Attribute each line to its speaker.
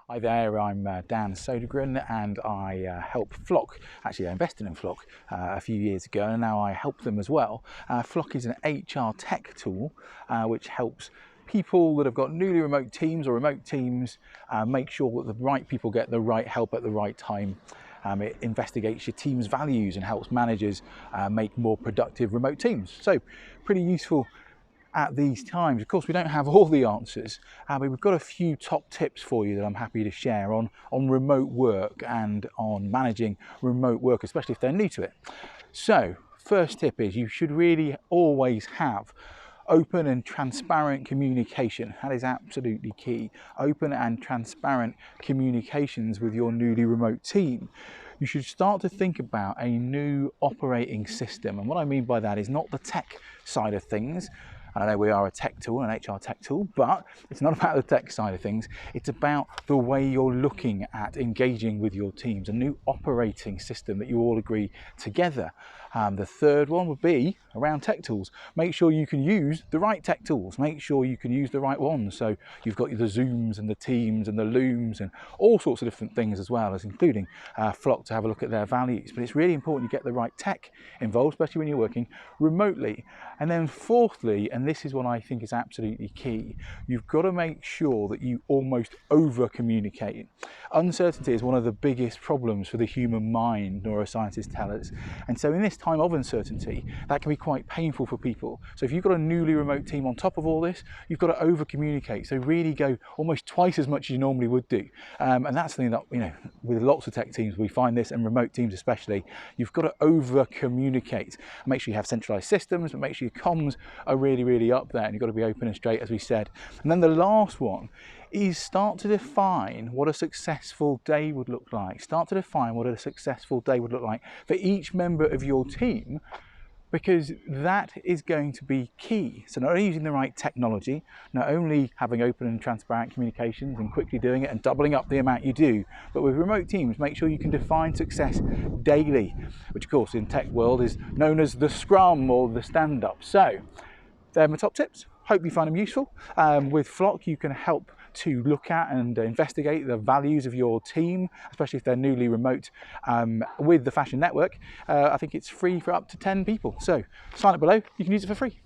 Speaker 1: Hi there, I'm Dan Sodergren and I help Flock. Actually, I invested in Flock a few years ago and now I help them as well. Flock is an HR tech tool which helps people that have got newly remote teams or remote teams make sure that the right people get the right help at the right time. It investigates your team's values and helps managers make more productive remote teams. So pretty useful at these times. Of course, we don't have all the answers, but we've got a few top tips for you that I'm happy to share on remote work and on managing remote work, especially if they're new to it. So first tip is you should really always have open and transparent communication. That is absolutely key. Open and transparent communications with your newly remote team. You should start to think about a new operating system. And what I mean by that is not the tech side of things. I know we are a tech tool, an HR tech tool, but it's not about the tech side of things. It's about the way you're looking at engaging with your teams, a new operating system that you all agree together. The third one would be around tech tools. Make sure you can use the right tech tools. Make sure you can use the right ones. So you've got the Zooms and the Teams and the Looms and all sorts of different things as well, as including Flock to have a look at their values. But it's really important you get the right tech involved, especially when you're working remotely. And then fourthly, and this is what I think is absolutely key, you've got to make sure that you almost over communicate. Uncertainty is one of the biggest problems for the human mind, neuroscientists tell us. And so in this time of uncertainty, that can be quite painful for people. So if you've got a newly remote team on top of all this, you've got to over communicate. So really go almost twice as much as you normally would do. And that's something that, you know, with lots of tech teams, we find this, and remote teams especially, you've got to over communicate. Make sure you have centralized systems, but make sure your comms are really up there, and you've got to be open and straight, as we said. And then the last one is start to define what a successful day would look like. Start to define what a successful day would look like for each member of your team, because that is going to be key. So not only using the right technology, not only having open and transparent communications and quickly doing it and doubling up the amount you do, but with remote teams, make sure you can define success daily, which of course in tech world is known as the Scrum or the stand-up. So they're my top tips. Hope you find them useful. With Flock, you can help to look at and investigate the values of your team, especially if they're newly remote. With the Fashion Network, I think it's free for up to 10 people. So sign up below, you can use it for free.